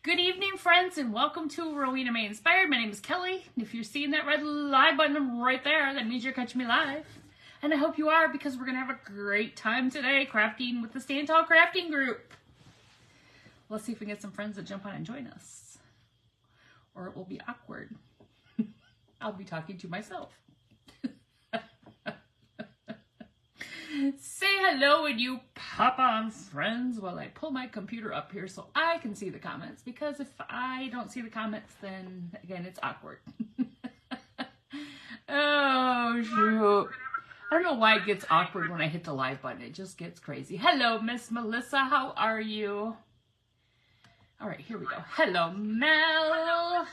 Good evening, friends, and welcome to Rowena May Inspired. My name is Kelly, and if you're seeing that red live button right there, that means you're catching me live. And I hope you are, because we're going to have a great time today crafting with the Stand Tall Crafting Group. Let's see if we can get some friends to jump on and join us. Or it will be awkward. I'll be talking to myself. Say hello when you pop on, friends, while I pull my computer up here so I can see the comments, because if I don't see the comments, then again, it's awkward. Oh, shoot. I don't know why it gets awkward when I hit the live button. It just gets crazy. Hello, Miss Melissa. How are you? All right, here we go. Hello, Mel,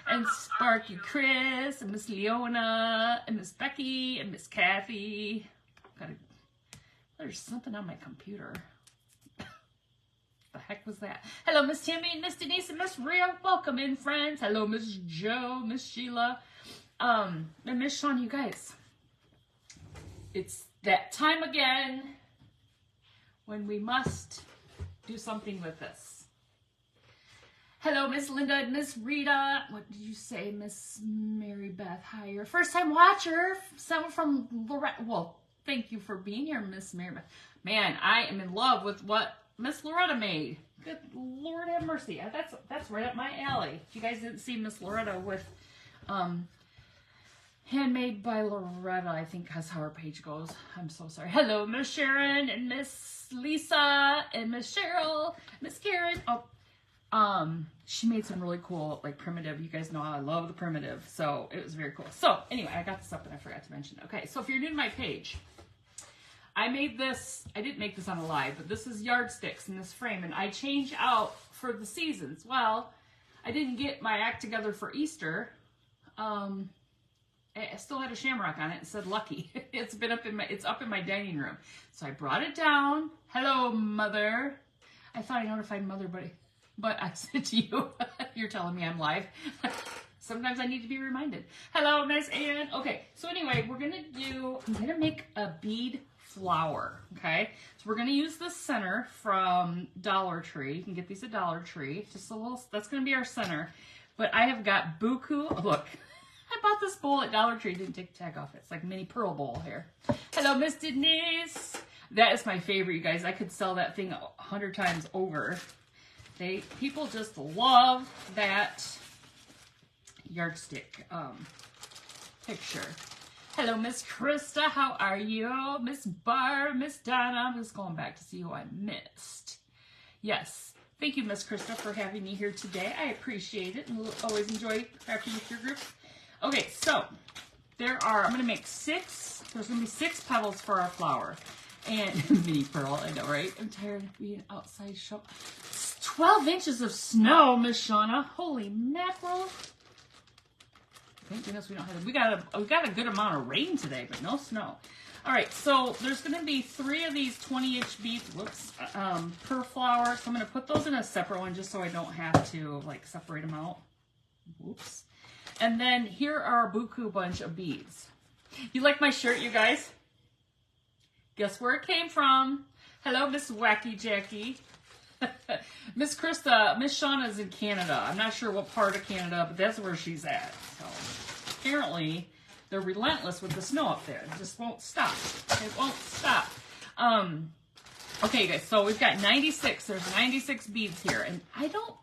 and Sparky Chris, and Miss Leona, and Miss Becky, and Miss Kathy. There's something on my computer. The heck was that? Hello, Miss Timmy, Miss Denise, and Miss Rhea. Welcome in, friends. Hello, Miss Joe, Miss Sheila, and Miss Shawn. You guys, it's that time again when we must do something with this. Hello, Miss Linda and Miss Rita. What did you say, Miss Mary Beth? Hi, you're a first-time watcher. Someone from Loretta. Well, thank you for being here, Miss Mary Beth. Man, I am in love with what Miss Loretta made. Good Lord have mercy. That's right up my alley. If you guys didn't see Miss Loretta with Handmade by Loretta, I think that's how her page goes. I'm so sorry. Hello, Miss Sharon and Miss Lisa and Miss Cheryl, Miss Karen. She made some really cool, like, primitive. You guys know I love the primitive, so it was very cool. So anyway, I got this up and I forgot to mention it. Okay, so if you're new to my page, I made this. I didn't make this on a live, but this is yardsticks in this frame, and I change out for the seasons. Well, I didn't get my act together for Easter. I still had a shamrock on it. It said lucky. It's up in my dining room. So I brought it down. Hello, Mother. I thought I notified Mother, but I said to you, you're telling me I'm live. Sometimes I need to be reminded. Hello, Miss Ann. Okay, so anyway, I'm gonna make a bead flower, okay? So we're gonna use the center from Dollar Tree. You can get these at Dollar Tree. Just a little, that's gonna be our center. But I have got buku, look. I bought this bowl at Dollar Tree, didn't take the tag off it. It's like a mini pearl bowl here. Hello, Miss Denise. That is my favorite, you guys. I could sell that thing 100 times over. People just love that yardstick picture. Hello, Miss Krista. How are you? Miss Barb, Miss Donna. I'm just going back to see who I missed. Yes. Thank you, Miss Krista, for having me here today. I appreciate it, and we'll always enjoy crafting with your group. Okay, so I'm going to make 6. There's going to be 6 petals for our flower. And mini pearl, I know, right? I'm tired of being outside. 12 inches of snow, Miss Shauna. Holy mackerel. Thank goodness we don't have it. We got a good amount of rain today, but no snow. All right, so there's going to be 3 of these 20-inch beads, per flower. So I'm going to put those in a separate one just so I don't have to, like, separate them out. Whoops. And then here are a buku bunch of beads. You like my shirt, you guys? Guess where it came from? Hello, Miss Wacky Jackie. Miss Krista, Miss Shauna's in Canada. I'm not sure what part of Canada, but that's where she's at. So apparently they're relentless with the snow up there. It just won't stop. It won't stop. Okay, guys, so we've got 96. There's 96 beads here. And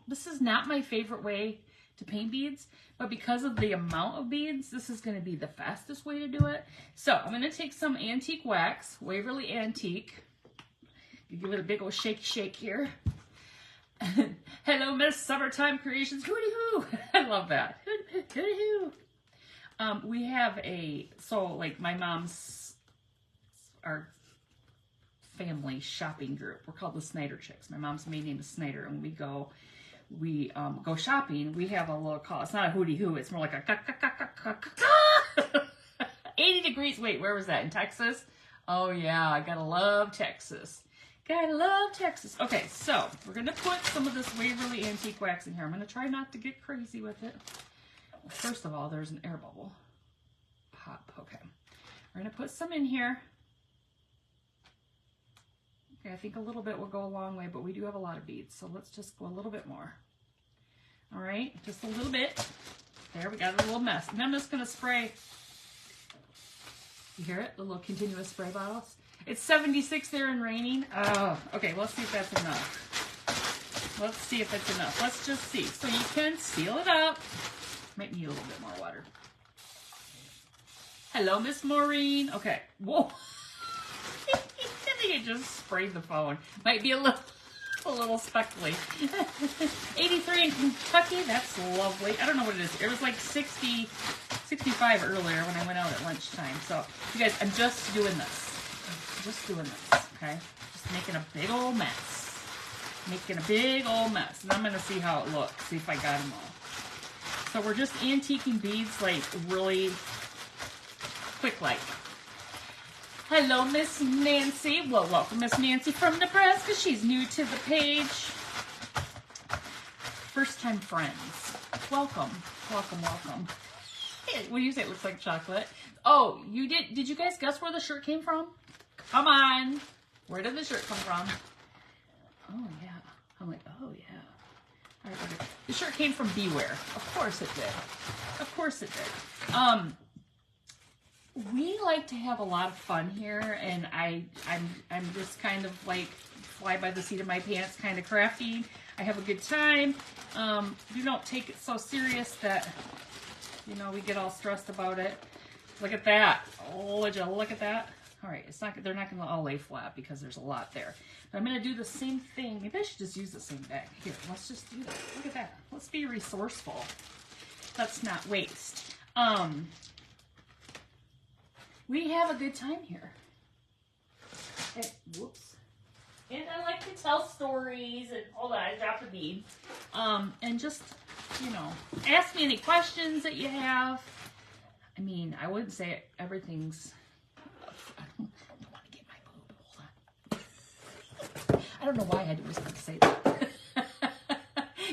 this is not my favorite way to paint beads, but because of the amount of beads, this is going to be the fastest way to do it. So I'm going to take some antique wax, Waverly Antique. Give it a big old shake here. Hello, Miss Summertime Creations. Hooty hoo! I love that. Hooty hoo! We have like my mom's, our family shopping group. We're called the Snyder Chicks. My mom's maiden name is Snyder, and we go shopping. We have a little call. It's not a hooty hoo. It's more like a 80 degrees. Wait, where was that? In Texas? Oh yeah, I gotta love Texas. Gotta love Texas. Okay, so we're going to put some of this Waverly Antique Wax in here. I'm going to try not to get crazy with it. Well, first of all, there's an air bubble. Pop. Okay. We're going to put some in here. Okay, I think a little bit will go a long way, but we do have a lot of beads, so let's just go a little bit more. All right, just a little bit. There, we got a little mess. And I'm just going to spray. You hear it? The little continuous spray bottles. It's 76 there and raining. Oh, okay, let's see if that's enough. Let's see if it's enough. Let's just see. So you can seal it up. Might need a little bit more water. Hello, Miss Maureen. Okay. Whoa. I think it just sprayed the phone. Might be a little speckly. 83 in Kentucky. That's lovely. I don't know what it is. It was like 60, 65 earlier when I went out at lunchtime. So, you guys, I'm just doing this. Okay? Just making a big old mess. Making a big old mess. And I'm going to see how it looks. See if I got them all. So, we're just antiquing beads like really quick like. Hello, Miss Nancy. Well, welcome, Miss Nancy from Nebraska. She's new to the page. First-time friends. Welcome. Welcome. Hey, what do you say? It looks like chocolate. Oh, you did. Did you guys guess where the shirt came from? Come on. Where did the shirt come from? Oh, yeah. I'm like, oh, yeah. All right, okay. The shirt came from Beware. Of course it did. Of course it did. We like to have a lot of fun here, and I'm just kind of like fly by the seat of my pants, kind of crafty. I have a good time. We don't take it so serious that, you know, we get all stressed about it. Look at that. Oh, would you look at that? All right, it's not. They're not going to all lay flat because there's a lot there. But I'm going to do the same thing. Maybe I should just use the same bag. Here, let's just do that. Look at that. Let's be resourceful. Let's not waste. We have a good time here. And, whoops. And I like to tell stories. And hold on, I dropped a bead. And just, you know, ask me any questions that you have. I mean, I wouldn't say everything's. I don't want to get my boob. Hold on. I don't know why I had to whisper to say that.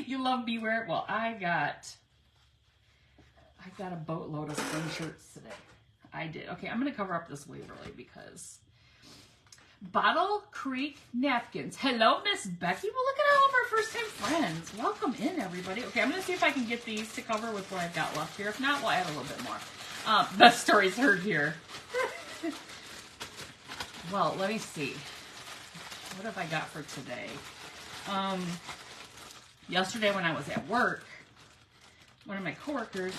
You love Beware? Well, I got a boatload of spring shirts today. I did. Okay, I'm going to cover up this Waverly because Bottle Creek napkins. Hello, Miss Becky. Well, look at all of our first-time friends. Welcome in, everybody. Okay, I'm going to see if I can get these to cover with what I've got left here. If not, we'll add a little bit more. Best stories heard here. Well, let me see. What have I got for today? Yesterday when I was at work, one of my coworkers,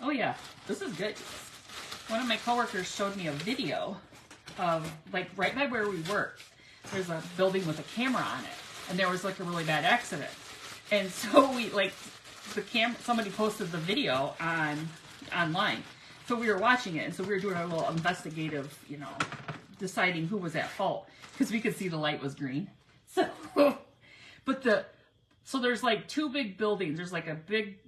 oh yeah, this is good. One of my coworkers showed me a video of, like, right by where we work, there's a building with a camera on it, and there was, like, a really bad accident. And so we, like, somebody posted the video online. So we were watching it, and so we were doing a little investigative, you know, deciding who was at fault, because we could see the light was green. So, so there's, like, two big buildings. There's, like, a big,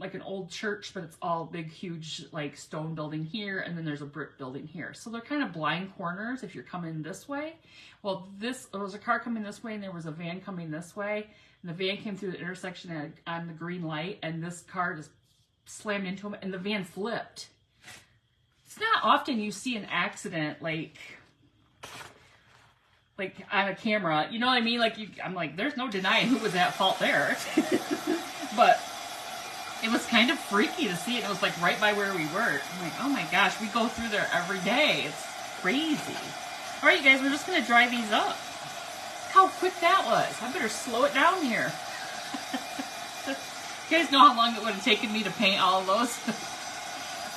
like an old church, but it's all big, huge, like, stone building here, and then there's a brick building here. So they're kind of blind corners if you're coming this way. Well, there was a car coming this way, and there was a van coming this way, and the van came through the intersection on the green light, and this car just slammed into him, and the van flipped. It's not often you see an accident, like on a camera, you know what I mean? Like, I'm like, there's no denying who was at fault there. But it was kind of freaky to see it. It was like right by where we work. I'm like, oh my gosh, we go through there every day. It's crazy. All right, you guys, we're just going to dry these up. How quick that was. I better slow it down here. You guys know how long it would have taken me to paint all of those?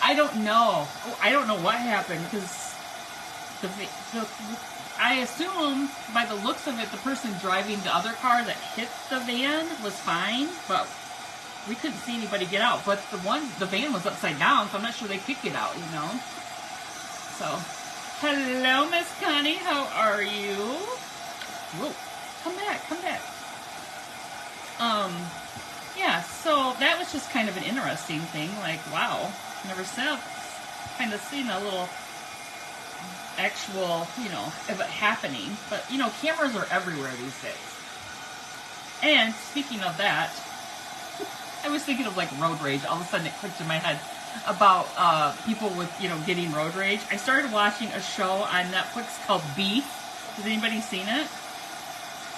I don't know. I don't know what happened, because I assume by the looks of it, the person driving the other car that hit the van was fine, but we couldn't see anybody get out. But the van was upside down, so I'm not sure they could get out, you know. So, hello, Miss Connie, how are you? Whoa, come back. Yeah, so that was just kind of an interesting thing. Like, wow, never kind of seen a little actual, you know, of it happening. But, you know, cameras are everywhere these days. And speaking of that, I was thinking of, like, road rage. All of a sudden it clicked in my head about people with, you know, getting road rage. I started watching a show on Netflix called Bead. Has anybody seen it?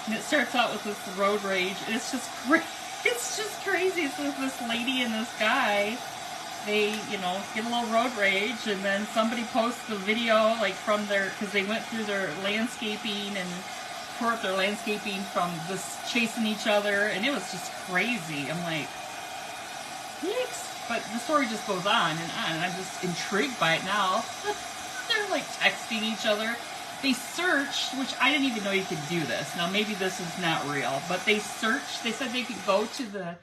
And it starts out with this road rage. And it's just crazy. It's just crazy. So this lady and this guy, they, you know, get a little road rage, and then somebody posts the video, like, from their, because they went through their landscaping and tore up their landscaping from this chasing each other, and it was just crazy. I'm like, yikes. But the story just goes on, and I'm just intrigued by it now. They're, like, texting each other. They searched, which I didn't even know you could do this. Now, maybe this is not real, but they searched. They said they could go to the,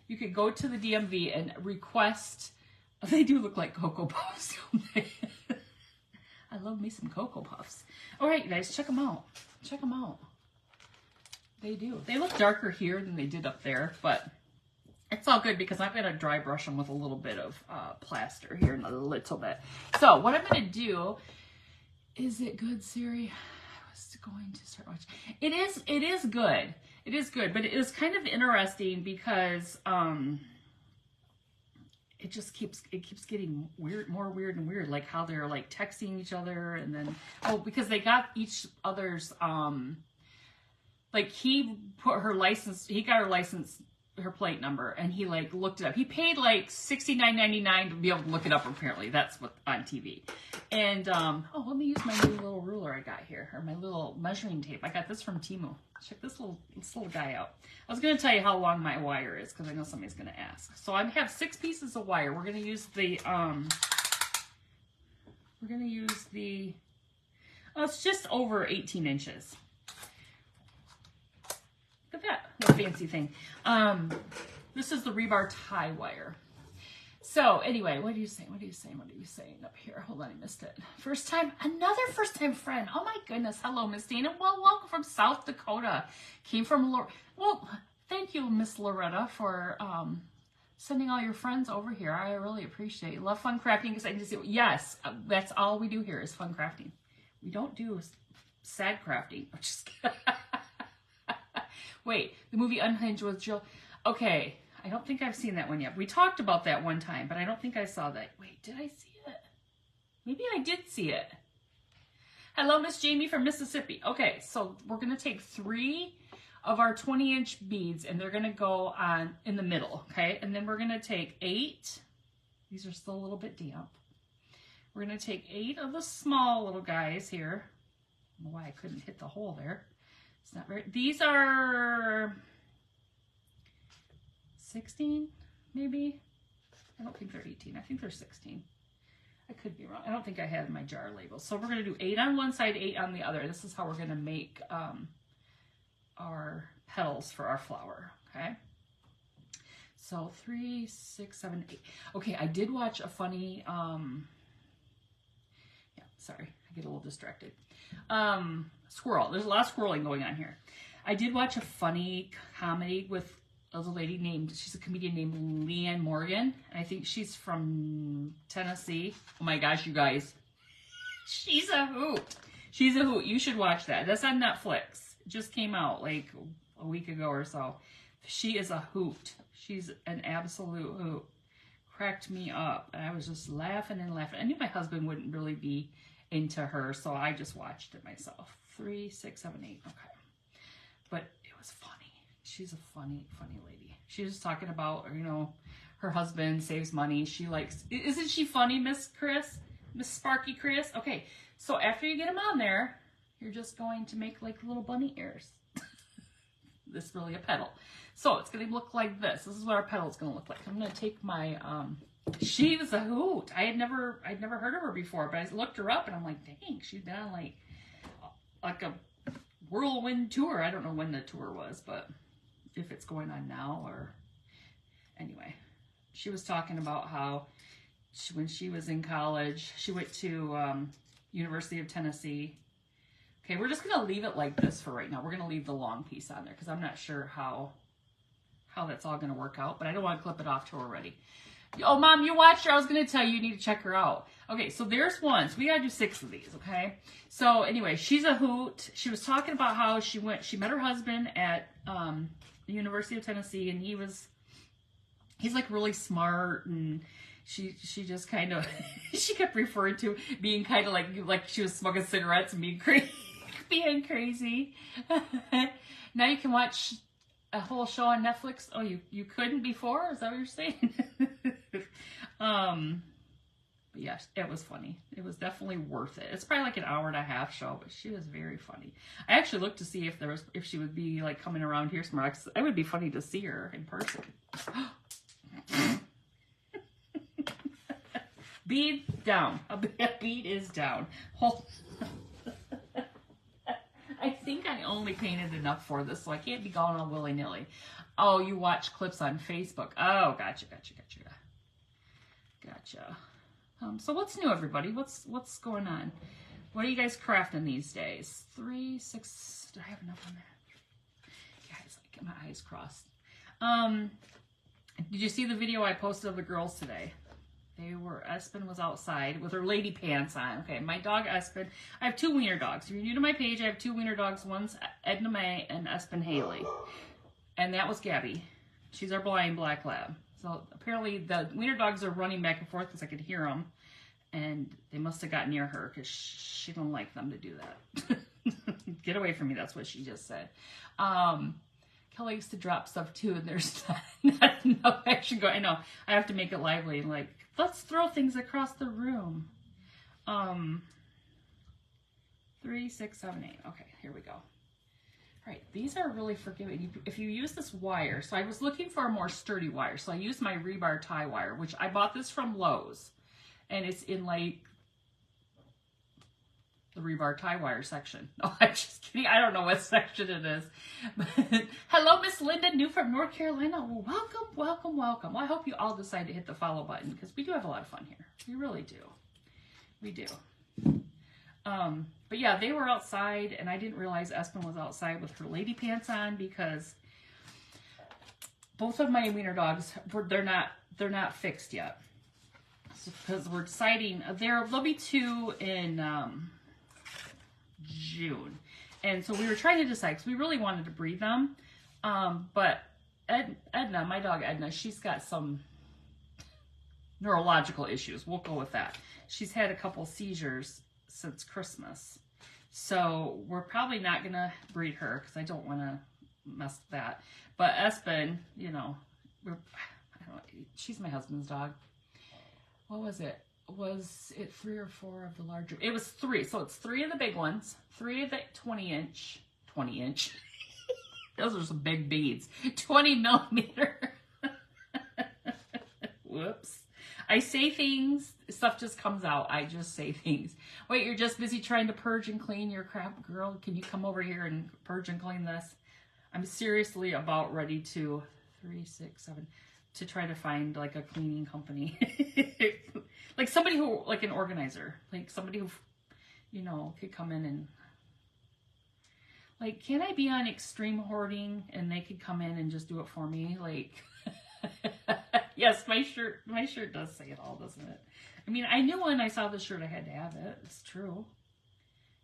you could go to the DMV and request. They do look like Cocoa Puffs, don't they? I love me some Cocoa Puffs. All right, you guys, check them out. Check them out. They do. They look darker here than they did up there, but it's all good because I'm going to dry brush them with a little bit of plaster here in a little bit. So what I'm going to do, is it good, Siri? I was going to start watching. It is good. It is good, but it is kind of interesting because it just keeps getting weird, more weird and weird, like how they're like texting each other, and then because they got each other's like he put her license, he got her license, her plate number, and he like looked it up. He paid like $69.99 to be able to look it up. Apparently, that's what on TV. And let me use my new little ruler I got here, or my little measuring tape. I got this from Temu. Check this little guy out. I was going to tell you how long my wire is because I know somebody's going to ask. So I have 6 pieces of wire. We're going to use the it's just over 18 inches. Look at that little fancy thing. This is the rebar tie wire. So anyway, what are you saying? What are you saying? What are you saying up here? Hold on, I missed it. First time, another first time friend. Oh my goodness. Hello, Miss Dana. Well, welcome from South Dakota. Came from, well, thank you, Miss Loretta, for sending all your friends over here. I really appreciate it. Love fun crafting because I can just see, yes, that's all we do here is fun crafting. We don't do sad crafting. I'm just kidding. Wait, the movie Unhinged with Jill. Okay, I don't think I've seen that one yet. We talked about that one time, but I don't think I saw that. Wait, did I see it? Maybe I did see it. Hello, Miss Jamie from Mississippi. Okay, so we're going to take 3 of our 20-inch beads, and they're going to go on in the middle, okay? And then we're going to take 8. These are still a little bit damp. We're going to take 8 of the small little guys here. I don't know why I couldn't hit the hole there. It's not very, these are 16, maybe. I don't think they're 18. I think they're 16. I could be wrong. I don't think I had my jar labels. So we're going to do 8 on one side, 8 on the other. This is how we're going to make our petals for our flower, okay? So 3, 6, 7, 8. Okay, I did watch a funny, yeah, sorry, I get a little distracted. Squirrel. There's a lot of squirreling going on here. I did watch a funny comedy with a lady named, she's a comedian named Leanne Morgan. I think she's from Tennessee. Oh my gosh, you guys. She's a hoot. She's a hoot. You should watch that. That's on Netflix. It just came out like a week ago or so. She is a hoot. She's an absolute hoot. Cracked me up. And I was just laughing and laughing. I knew my husband wouldn't really be into her, so I just watched it myself. 3, 6, 7, 8. Okay. But it was funny. She's a funny lady. She was talking about, you know, her husband saves money. She likes, isn't she funny, Miss Chris? Miss Sparky Chris? Okay, so after you get them on there, you're just going to make like little bunny ears. This is really a petal. So it's going to look like this. This is what our petal is going to look like. I'm going to take my, she was a hoot. I'd never heard of her before, but I looked her up and I'm like, dang, she's been on like a whirlwind tour. I don't know when the tour was, but if it's going on now or anyway, she was talking about how when she was in college, she went to University of Tennessee. Okay, we're just going to leave it like this for right now. We're going to leave the long piece on there because I'm not sure how that's all going to work out, but I don't want to clip it off till we're ready. Oh, Mom, you watched her. I was going to tell you, you need to check her out. Okay, so there's one. So we got to do 6 of these, okay? So anyway, she's a hoot. She was talking about how she met her husband at the University of Tennessee, and he's like really smart, and she just kind of, she kept referring to being kind of like she was smoking cigarettes and being crazy. Now you can watch a whole show on Netflix. Oh, you couldn't before? Is that what you're saying? But yes, it was funny. It was definitely worth it. It's probably like an hour and a half show, but she was very funny. I actually looked to see if she would be like coming around here somewhere. It would be funny to see her in person. Bead down. Bead is down. Hold. I think I only painted enough for this, so I can't be going all willy-nilly. Oh, you watch clips on Facebook. Oh, gotcha. So what's new, everybody? What's going on? What are you guys crafting these days? 3, 6. Do I have enough on that? Guys, I get my eyes crossed. Did you see the video I posted of the girls today? Espen was outside with her lady pants on. Okay, my dog Espen. I have 2 wiener dogs. If you're new to my page, I have 2 wiener dogs. One's Edna Mae and Espen Haley. And that was Gabby. She's our blind black lab. So apparently the wiener dogs are running back and forth because I could hear them. And they must have got near her because she don't like them to do that. Get away from me, that's what she just said. Kelly used to drop stuff too, and there's not enough action going. I know, I have to make it lively. Like, let's throw things across the room. 3, 6, 7, 8. Okay, here we go. All right, these are really forgiving. If you use this wire, so I was looking for a more sturdy wire, so I used my rebar tie wire, which I bought this from Lowe's, and it's in like the rebar tie wire section. No, I'm just kidding. I don't know what section it is. But, hello, Miss Linda, new from North Carolina. Well, welcome. Well, I hope you all decide to hit the follow button because we do have a lot of fun here. We really do. We do. But yeah, they were outside, and I didn't realize Espen was outside with her lady pants on because both of my wiener dogs they're not fixed yet. Because we're deciding there'll be 2 in June, and so we were trying to decide because we really wanted to breed them, but Edna, my dog Edna, she's got some neurological issues. We'll go with that. She's had a couple seizures since Christmas, so we're probably not gonna breed her because I don't want to mess with that. But Espen, you know, I don't know, she's my husband's dog. What was it? Was it 3 or 4 of the larger? It was 3. So it's 3 of the big ones, 3 of the 20 inch. Those are some big beads. 20 millimeter. Whoops. I say things, stuff just comes out. I just say things. Wait, you're just busy trying to purge and clean your crap, girl? Can you come over here and purge and clean this? I'm seriously about ready to 3, 6, 7 to try to find like a cleaning company. Like somebody who, like an organizer, like somebody who, you know, could come in and, like, can I be on extreme hoarding and they could come in and just do it for me? Like, yes, my shirt does say it all, doesn't it? I mean, I knew when I saw the shirt I had to have it. It's true.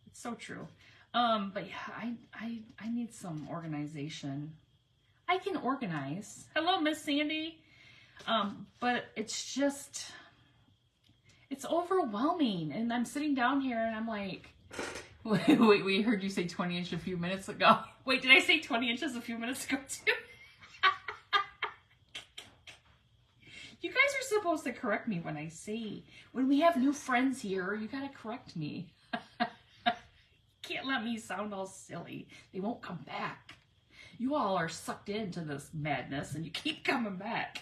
It's so true. But yeah, I need some organization. I can organize. Hello, Miss Sandy. But it's just, it's overwhelming. And I'm sitting down here and I'm like, wait, we heard you say 20 inch a few minutes ago. Wait, did I say 20 inches a few minutes ago too? You guys are supposed to correct me when we have new friends here, you gotta correct me. Can't let me sound all silly. They won't come back. You all are sucked into this madness and you keep coming back.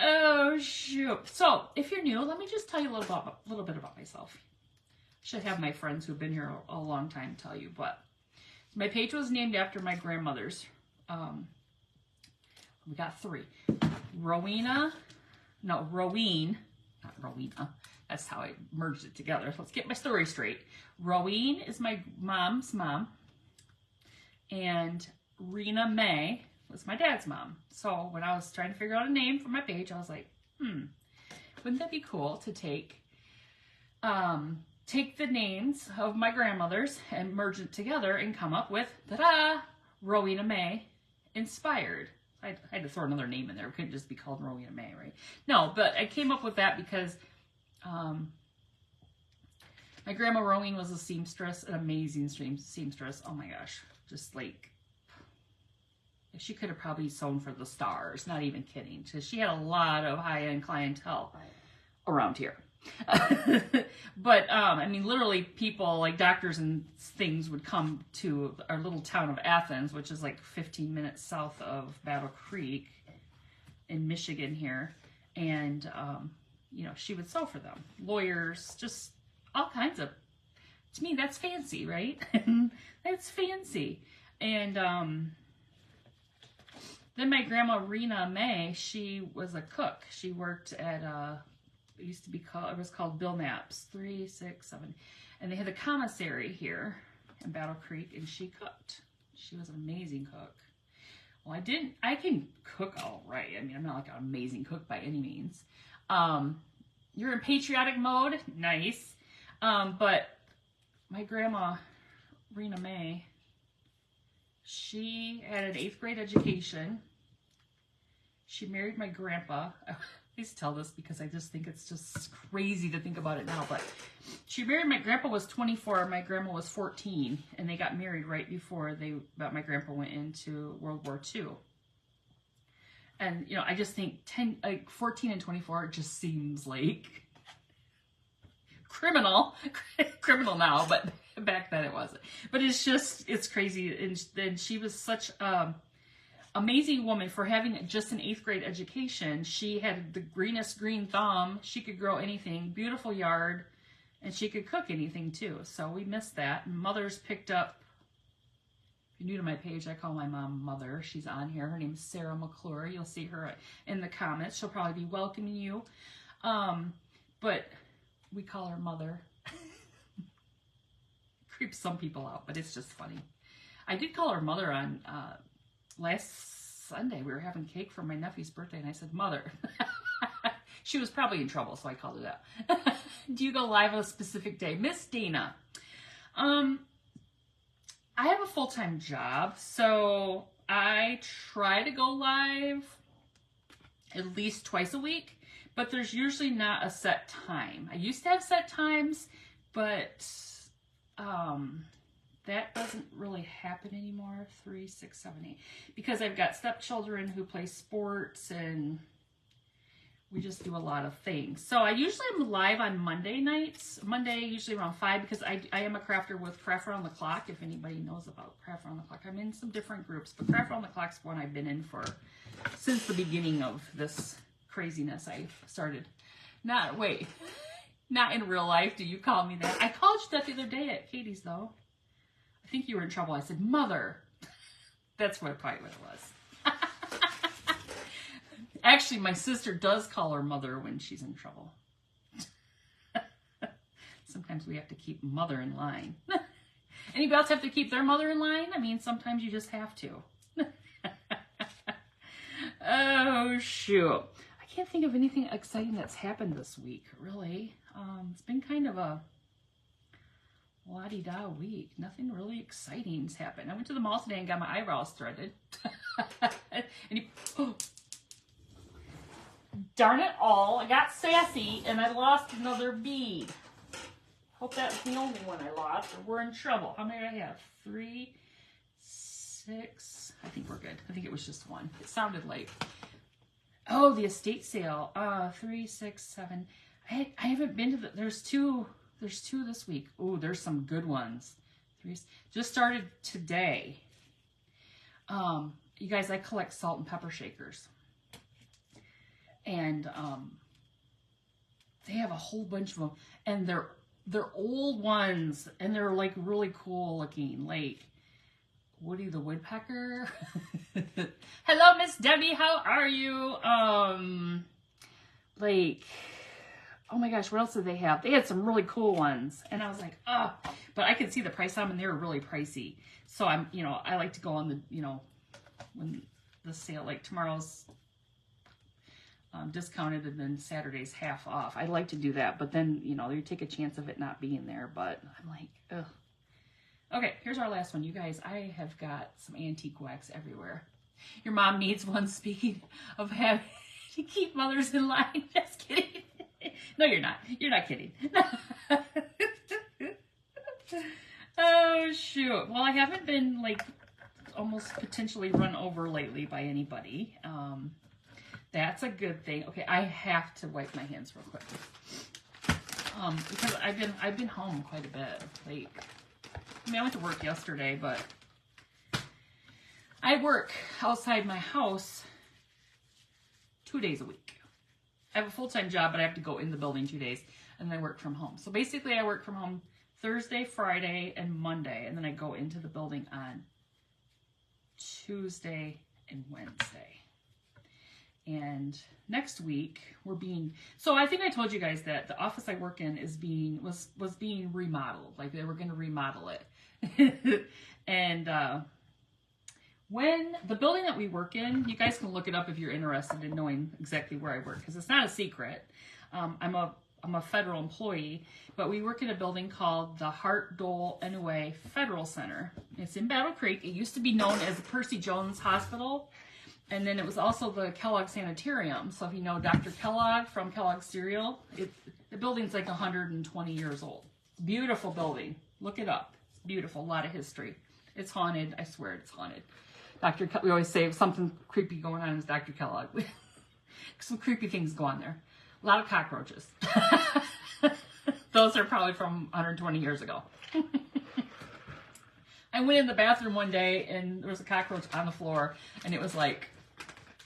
Oh, shoot. So, if you're new, let me just tell you a little bit about myself. Should have my friends who've been here a long time tell you, but my page was named after my grandmother's. We got 3. Rowene, not Rowena. That's how I merged it together. Let's get my story straight. Rowene is my mom's mom, and Rena Mae was my dad's mom. So when I was trying to figure out a name for my page, I was like, wouldn't that be cool to take the names of my grandmothers and merge it together and come up with, ta-da, Rowena Mae Inspired. I had to throw another name in there. It couldn't just be called Rowena Mae, right? No, but I came up with that because my grandma Rowene was a seamstress, an amazing seamstress. Oh my gosh, just like she could have probably sewn for the stars, not even kidding. So she had a lot of high-end clientele around here. But, I mean, literally people like doctors and things would come to our little town of Athens, which is like 15 minutes south of Battle Creek in Michigan here. And, you know, she would sew for them. Lawyers, just all kinds of, to me, that's fancy, right? That's fancy. And then my grandma, Rena May, she was a cook. She worked at, it used to be called, it was called Bill Knapp's, 367. And they had a commissary here in Battle Creek, and she cooked. She was an amazing cook. Well, I can cook all right. I mean, I'm not like an amazing cook by any means. You're in patriotic mode? Nice. But my grandma, Rena May, she had an 8th grade education. She married my grandpa. I always tell this because I just think it's just crazy to think about it now. But she married my grandpa was 24. My grandma was 14. And they got married right before my grandpa went into World War II. And, you know, I just think 14 and 24 just seems like criminal now, but back then it wasn't. But it's just, it's crazy. And she was such amazing woman for having just an 8th grade education. She had the greenest green thumb. She could grow anything, beautiful yard, and she could cook anything too. So we missed that. Mother's picked up. If you're new to my page, I call my mom Mother. She's on here. Her name's Sarah McClure. You'll see her in the comments. She'll probably be welcoming you. But we call her Mother. Creeps some people out, but it's just funny. I did call her Mother on last Sunday. We were having cake for my nephew's birthday, and I said, Mother. She was probably in trouble, so I called it out. Do you go live on a specific day? Miss Dana. I have a full-time job, so I try to go live at least twice a week, but there's usually not a set time. I used to have set times, but that doesn't really happen anymore. 3, 6, 7, 8. Because I've got stepchildren who play sports, and we just do a lot of things. So I usually am live on Monday nights. Monday, usually around 5, because I am a crafter with Craft Around the Clock. If anybody knows about Craft Around the Clock, I'm in some different groups, but Craft Around the Clock's one I've been in for since the beginning of this craziness I started. Not in real life. Do you call me that? I called you that the other day at Katie's, though. I think you were in trouble. I said, Mother. That's probably what it was. Actually, my sister does call her Mother when she's in trouble. Sometimes we have to keep Mother in line. Anybody else have to keep their mother in line? I mean, sometimes you just have to. Oh, shoot. I can't think of anything exciting that's happened this week, really. It's been kind of a la-di-da week. Nothing really exciting's happened. I went to the mall today and got my eyebrows threaded. Darn it all, I got sassy and I lost another bead. Hope that's the only one I lost, or we're in trouble. How many do I have? 3, 6. I think we're good. I think it was just one. It sounded like. Oh, the estate sale. 3, 6, 7. I haven't been to the. There's two this week. Oh, there's some good ones. Just started today. You guys, I collect salt and pepper shakers. And they have a whole bunch of them, and they're old ones, and they're like really cool looking, like Woody the Woodpecker. Hello, Miss Debbie, how are you? Like, oh my gosh, what else did they have? They had some really cool ones, and I was like, oh, but I could see the price on them, and they were really pricey. So I like to go on the, when the sale, like tomorrow's discounted and then Saturday's half off. I like to do that, but then, you take a chance of it not being there, but I'm like, ugh. Okay, here's our last one. You guys, I have got some antique wax everywhere. Your mom needs one, speaking of having to keep mothers in line. Just kidding. No, you're not. You're not kidding. Oh, shoot. Well, I haven't been, almost potentially run over lately by anybody. That's a good thing. Okay, I have to wipe my hands real quick. Because I've been home quite a bit. Like, I mean, I went to work yesterday, but I work outside my house 2 days a week. I have a full-time job, but I have to go in the building 2 days, and then I work from home. So basically, I work from home Thursday, Friday, and Monday, and then I go into the building on Tuesday and Wednesday. And next week so I think I told you guys that the office I work in was being remodeled. Like, they were going to remodel it. And when the building that we work in, you guys can look it up if you're interested in knowing exactly where I work, because it's not a secret. I'm a federal employee, but we work in a building called the Hart Dole Inouye Federal Center. It's in Battle Creek. It used to be known as the Percy Jones Hospital, and then it was also the Kellogg Sanitarium. So if you know Dr. Kellogg from Kellogg cereal, the building's like 120 years old. Beautiful building. Look it up. It's beautiful. A lot of history. It's haunted. I swear it's haunted. We always say something creepy going on is Dr. Kellogg. Some creepy things go on there. A lot of cockroaches. Those are probably from 120 years ago. I went in the bathroom one day and there was a cockroach on the floor, and it was like,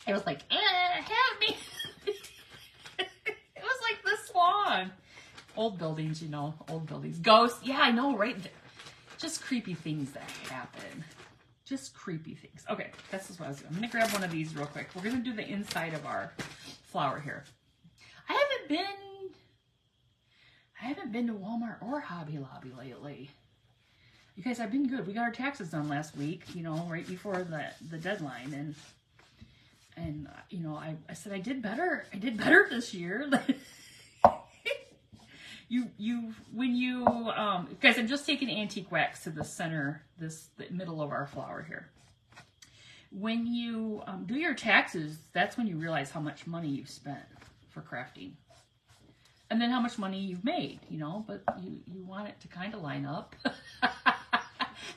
help me. It was like the Swan. Old buildings, you know, old buildings. Ghosts. Yeah, I know, right? Just creepy things that happen. Just creepy things. Okay, this is what I was doing. I'm going to grab one of these real quick. We're going to do the inside of our flower here. I haven't been to Walmart or Hobby Lobby lately. You guys, I've been good. We got our taxes done last week, you know, right before the deadline, and you know, I said I did better. I did better this year. Guys, I'm just taking antique wax to the center, the middle of our flower here. When you do your taxes, that's when you realize how much money you've spent for crafting. And then how much money you've made, you know, but you want it to kind of line up.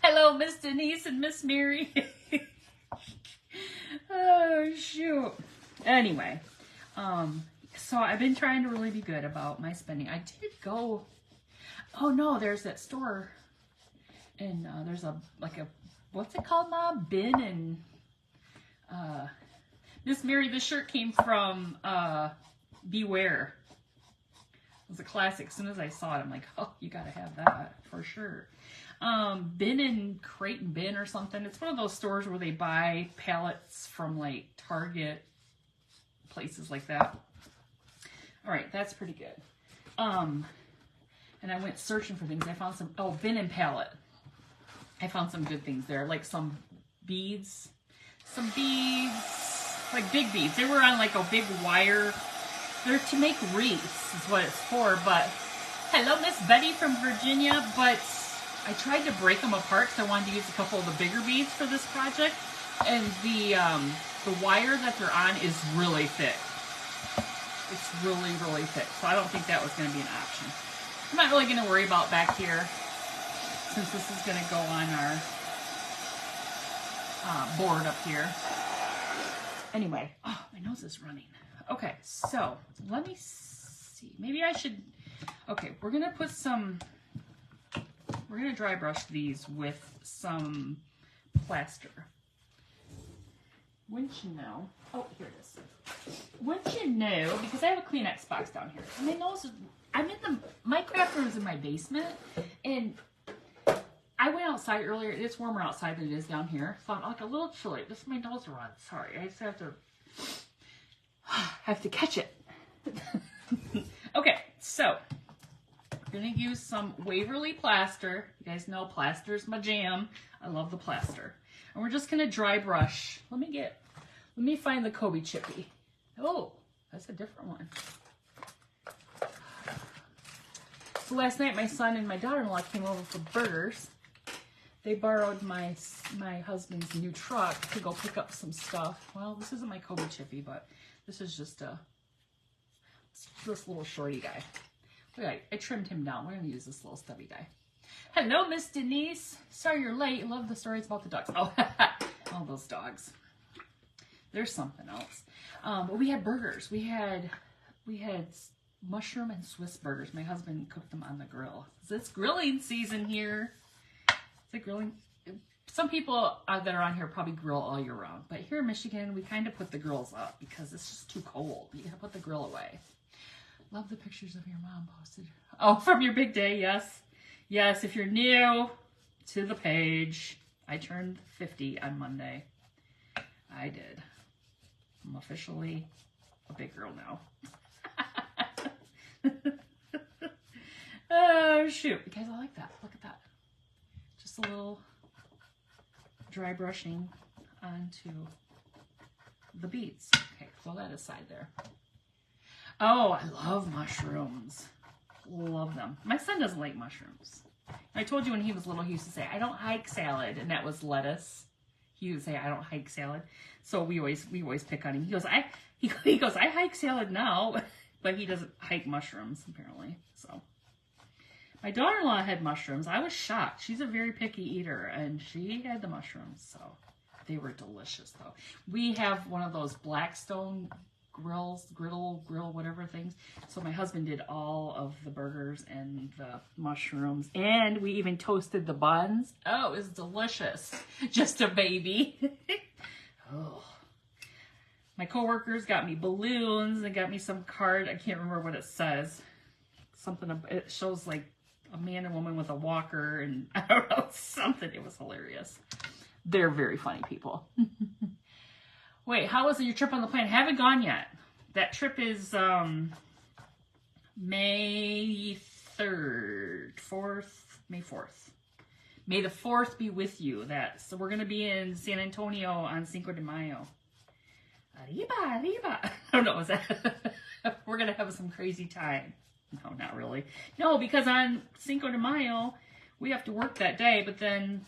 Hello, Miss Denise and Miss Mary. Oh, shoot. Anyway, so I've been trying to really be good about my spending. I did go, oh no, there's that store, and there's what's it called, Mom? Bin and, Miss Mary, this shirt came from, Beware. It was a classic. As soon as I saw it, I'm like, oh, you gotta have that for sure. Bin and Crate and Bin or something. It's one of those stores where they buy pallets from like Target, places like that. All right, that's pretty good. And I went searching for things. I found some, Bin and Pallet. I found some good things there, like some beads, like big beads. They were on like a big wire. They're to make wreaths is what it's for, but hello, Miss Betty from Virginia, but I tried to break them apart because I wanted to use a couple of the bigger beads for this project, and the wire that they're on is really thick. It's really, really thick, so I don't think that was going to be an option. I'm not really going to worry about back here, since this is going to go on our board up here. Anyway, oh, my nose is running. Okay, so let me see. Maybe I should, okay, we're going to put some, we're going to dry brush these with some plaster. Wouldn't you know, oh, here it is. Wouldn't you know, because I have a Kleenex box down here. And my nose is, my craft room is in my basement, and I went outside earlier. It's warmer outside than it is down here. So I'm like a little chilly. Just my nose runs. Sorry, I just have to catch it. Okay, so we're gonna use some Waverly plaster. You guys know plaster's my jam. I love the plaster. And we're just gonna dry brush. Let me find the Kobe Chippy. Oh, that's a different one. So last night my son and my daughter-in-law came over for burgers. They borrowed my husband's new truck to go pick up some stuff. Well, this isn't my Kobe Chippy, but this is just this little shorty guy. Okay, I trimmed him down. We're going to use this little stubby guy. Hello, Miss Denise. Sorry you're late. Love the stories about the dogs. Oh, all those dogs. There's something else. But we had burgers. We had mushroom and Swiss burgers. My husband cooked them on the grill. It's grilling season here. It's like grilling. Some people that are on here probably grill all year round. But here in Michigan, we kind of put the grills up because it's just too cold. You gotta put the grill away. Love the pictures of your mom posted. Oh, from your big day, yes. Yes, if you're new to the page, I turned 50 on Monday. I did. I'm officially a big girl now. Oh, shoot. Guys, I like that. Look at that. Just a little dry brushing onto the beads. Okay, throw that aside there. Oh, I love mushrooms. Love them. My son doesn't like mushrooms. I told you when he was little, he used to say, I don't hike salad, and that was lettuce. He would say, I don't hike salad. So we always pick on him. He goes, I hike salad now, but he doesn't hike mushrooms, apparently. So my daughter-in-law had mushrooms. I was shocked. She's a very picky eater, and she had the mushrooms, so they were delicious, though. We have one of those Blackstone grill, whatever things. So my husband did all of the burgers and the mushrooms, and we even toasted the buns. Oh, it was delicious. Just a baby. Oh. My coworkers got me balloons and got me some card. I can't remember what it says. Something, it shows like a man and woman with a walker, and I don't know, something. It was hilarious. They're very funny people. Wait, how was your trip on the plane? Haven't gone yet. That trip is May 3rd, 4th, May 4th. May the 4th be with you. So we're going to be in San Antonio on Cinco de Mayo. Arriba, arriba. I don't know, is that? We're going to have some crazy time. No, not really. No, because on Cinco de Mayo, we have to work that day, but then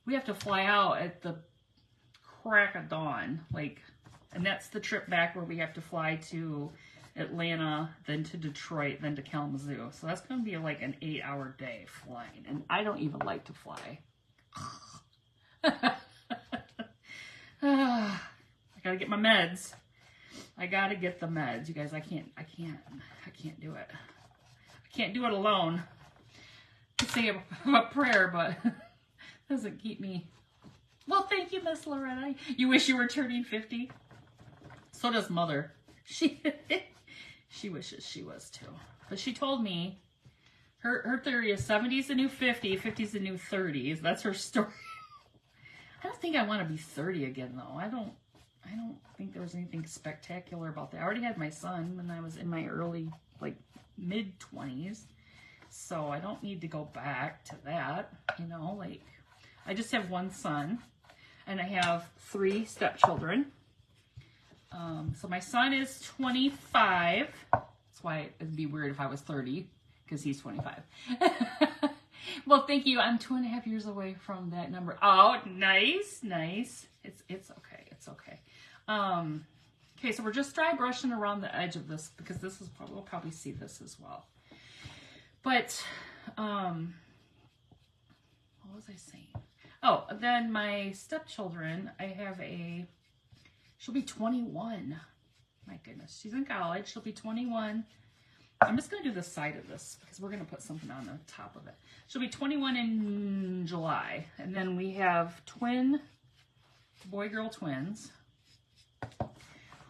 we have to fly out at the crack of dawn, and that's the trip back where we have to fly to Atlanta, then to Detroit, then to Kalamazoo. So that's going to be like an 8-hour day flying, and I don't even like to fly. I gotta get my meds. I gotta get the meds, you guys. I can't do it. I can't do it alone. I say a prayer, but it doesn't keep me. Well, thank you, Miss Loretta. You wish you were turning 50? So does Mother. She wishes she was too. But she told me her theory is 70 is the new 50, 50 is the new 30s. That's her story. I don't think I want to be 30 again, though. I don't think there was anything spectacular about that. I already had my son when I was in my early, mid-20s. So I don't need to go back to that, I just have one son, and I have 3 stepchildren. So my son is 25. That's why it'd be weird if I was 30, because he's 25. Well, thank you. I'm 2.5 years away from that number. Oh, nice, nice. It's okay. It's okay. Okay, so we're just dry brushing around the edge of this, because this is we'll probably see this as well. But what was I saying? Oh, then my stepchildren, I have she'll be 21. My goodness, she's in college. She'll be 21. I'm just going to do the side of this because we're going to put something on the top of it. She'll be 21 in July. And then we have twin, boy-girl twins,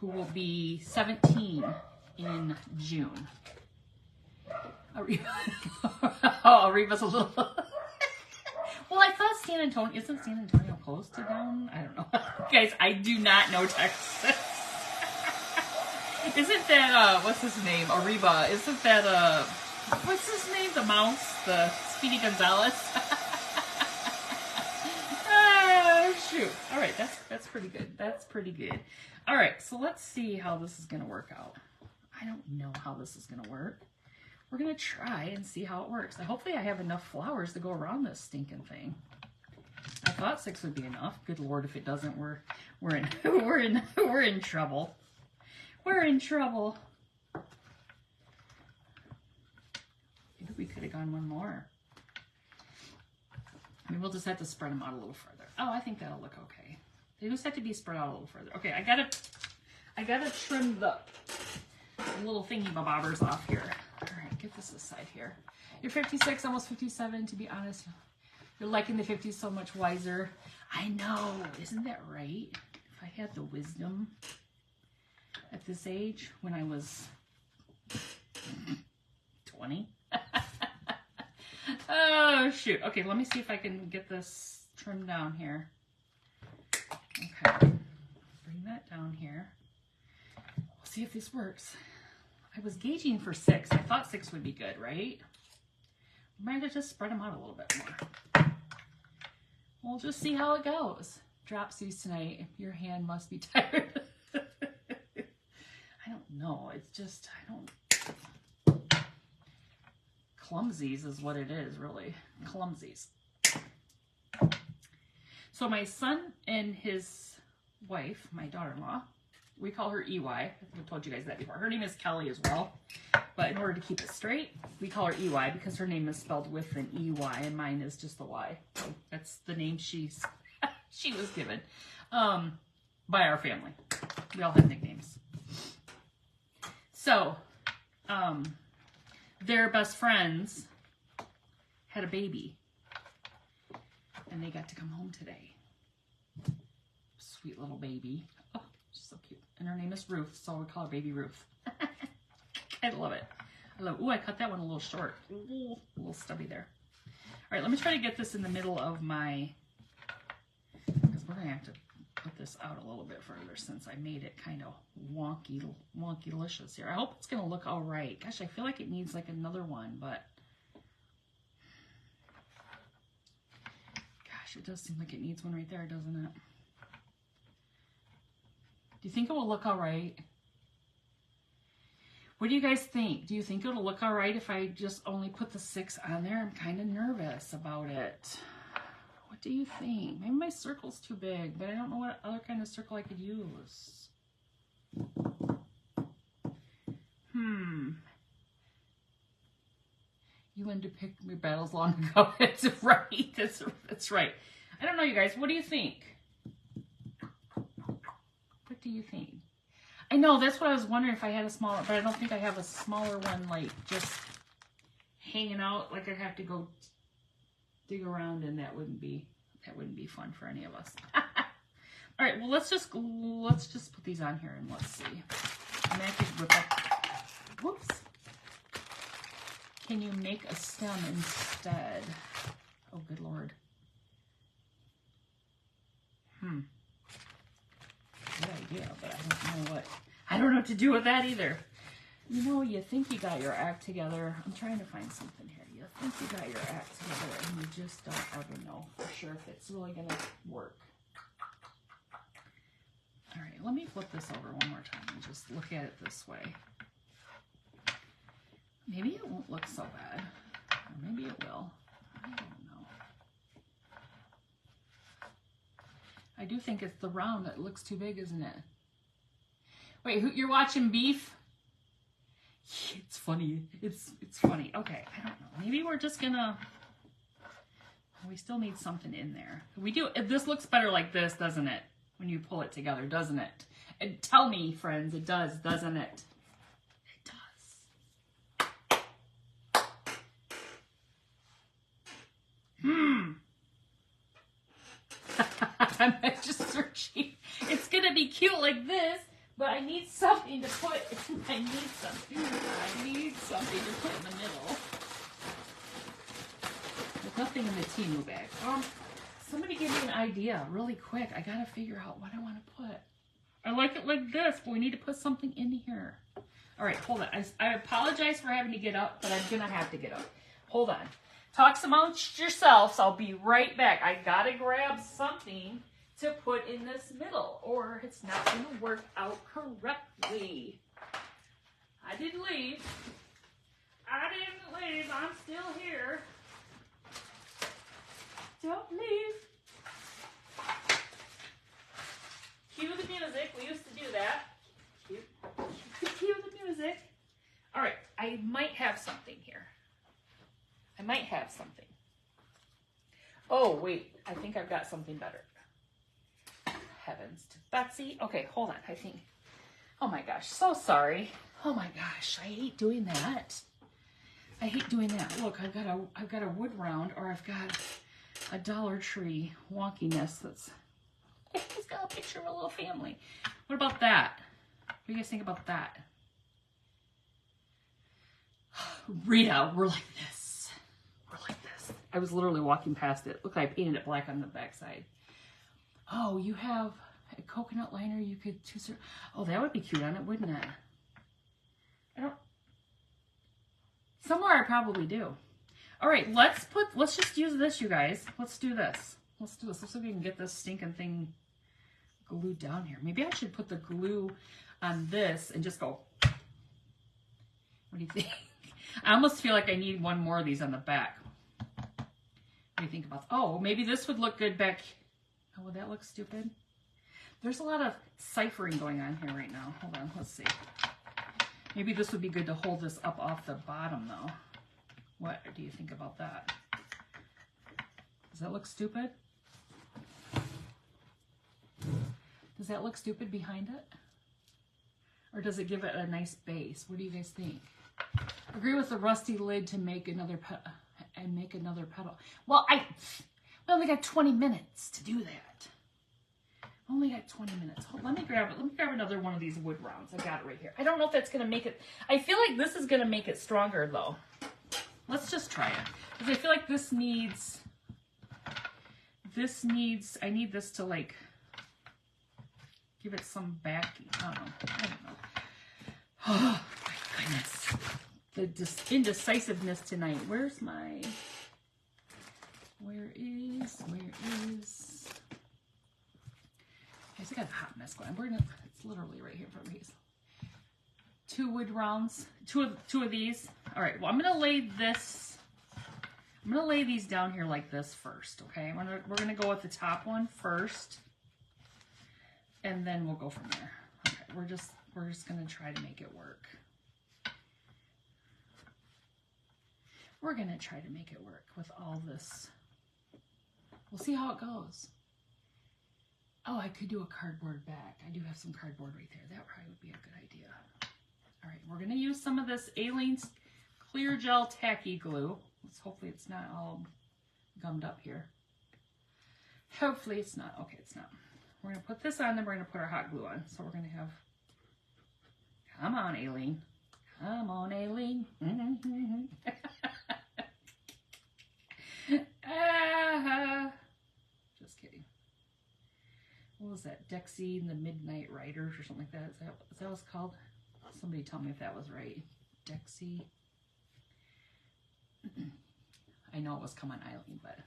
who will be 17 in June. Oh, Ariba's a little... Well, I thought San Antonio... Isn't San Antonio close to them? I don't know. Guys, I do not know Texas. Isn't that, what's his name? Arriba. Isn't that, what's his name? The mouse? The Speedy Gonzalez? Shoot. All right, that's pretty good. That's pretty good. All right, so let's see how this is going to work out. I don't know how this is going to work. We're going to try and see how it works. Hopefully I have enough flowers to go around this stinking thing. I thought 6 would be enough. Good Lord, if it doesn't, we're in we're in trouble. We're in trouble. Maybe we could have gone one more. Maybe we'll just have to spread them out a little further. Oh, I think that'll look okay. They just have to be spread out a little further. Okay, I gotta trim the little thingy bobbers off here. All right, get this aside here. You're 56, almost 57, to be honest. You're liking the 50s so much wiser. I know, isn't that right? If I had the wisdom at this age when I was 20. Oh, shoot. Okay, let me see if I can get this trimmed down here. Okay, bring that down here. We'll see if this works. I was gauging for 6. I thought 6 would be good, right? Might have just spread them out a little bit more. We'll just see how it goes. Dropsies tonight. Your hand must be tired. I don't know. It's just, I don't... Clumsies is what it is, really. Clumsies. So my son and his wife, my daughter-in-law, we call her EY. I think I told you guys that before. Her name is Kelly as well. But in order to keep it straight, we call her EY because her name is spelled with an EY and mine is just the Y. So that's the name she was given by our family. We all have nicknames. So, their best friends had a baby. And they got to come home today. Sweet little baby. Oh, she's so cute. And her name is Ruth, so we call her Baby Ruth. I love it. I love it. Ooh, I cut that one a little short. Ooh, a little stubby there. All right, let me try to get this in the middle of my... Because we're going to have to put this out a little bit further since I made it kind of wonky-licious here. I hope it's going to look all right. Gosh, I feel like it needs like another one, but... Gosh, it does seem like it needs one right there, doesn't it? Do you think it will look all right? What do you guys think? Do you think it'll look all right if I just only put the 6 on there? I'm kind of nervous about it. What do you think? Maybe my circle's too big, but I don't know what other kind of circle I could use. You wanted to pick your battles long ago. That's right. That's right. I don't know, you guys. What do you think? What do you think? I know, that's what I was wondering if I had a smaller, but I don't think I have a smaller one, like, just hanging out. Like, I'd have to go dig around, and that wouldn't be fun for any of us. All right, well, let's just put these on here, and let's see. And I could rip up, whoops. Can you make a stem instead? Oh, good Lord. Good idea, but I don't know what to do with that either. You know, you think you got your act together. I'm trying to find something here. You think you got your act together, and you just don't ever know for sure if it's really going to work. All right, let me flip this over one more time and just look at it this way. Maybe it won't look so bad. Or maybe it will. I don't know. I do think it's the round that looks too big, isn't it? Wait, you're watching Beef? It's funny. It's funny. Okay, I don't know. Maybe we're just gonna... We still need something in there. We do. This looks better like this, doesn't it? When you pull it together, doesn't it? And tell me, friends, it does, doesn't it? It does. I'm just searching. It's gonna be cute like this, but I need something to put. I need something to put in the middle. There's nothing in the Temu bag. Somebody give me an idea really quick. I gotta figure out what I want to put. I like it like this, but we need to put something in here. All right, hold on. I apologize for having to get up, but I'm gonna have to get up. Hold on. Talk amongst yourselves. I'll be right back. I gotta grab something to put in this middle, or it's not gonna work out correctly. I didn't leave. I'm still here. Don't leave. Cue the music. We used to do that. Cue the music. All right. I might have something here. Oh, wait. I think I've got something better. Heavens to Betsy. Okay, hold on. I think... Oh my gosh. So sorry. Oh my gosh. I hate doing that. I hate doing that. Look, I've got a wood round, or I've got a Dollar Tree wonkiness that's... It's got a picture of a little family. What about that? What do you guys think about that? Rita, we're like this. We're like this. I was literally walking past it. Look, I painted it black on the backside. Oh, you have a coconut liner you could choose. Oh, that would be cute on it, wouldn't it? I don't... Somewhere I probably do. All right, let's just use this, you guys. Let's do this. Let's do this. Let's see if we can get this stinking thing glued down here. Maybe I should put the glue on this and just go. What do you think? I almost feel like I need one more of these on the back. What do you think about? Oh, maybe this would look good back. Oh, would that look stupid? There's a lot of ciphering going on here right now. Hold on, let's see. Maybe this would be good to hold this up off the bottom though. What do you think about that? Does that look stupid? Does that look stupid behind it? Or does it give it a nice base? What do you guys think? Agree with the rusty lid to make another petal. Well, we only got 20 minutes to do that. Only got 20 minutes. Hold, let me grab it. Let me grab another one of these wood rounds. I got it right here. I don't know if that's going to make it. I feel like this is going to make it stronger though. Let's just try it. Because I feel like this needs, I need this to like, give it some backing. I don't know. Oh my goodness. The indecisiveness tonight. Where is... I got a hot mess going. It's literally right here in front of me. 2 wood rounds, two of these. All right, well, I'm gonna lay these down here like this first, okay? We're gonna go with the top one first, and then we'll go from there. Okay, we're just gonna try to make it work. We're gonna try to make it work with all this. We'll see how it goes. Oh, I could do a cardboard back. I do have some cardboard right there. That probably would be a good idea. All right, we're gonna use some of this Aleene's Clear Gel Tacky Glue. Hopefully it's not all gummed up here. Hopefully it's not. Okay, it's not. We're gonna put this on, then we're gonna put our hot glue on. So we're gonna have, come on, Aleene. Come on, Aleene. Just kidding. What was that? Dexy and the Midnight Riders or something like that? Is that what it's called? Somebody tell me if that was right. Dexy. I know it was Come on, Aleene, but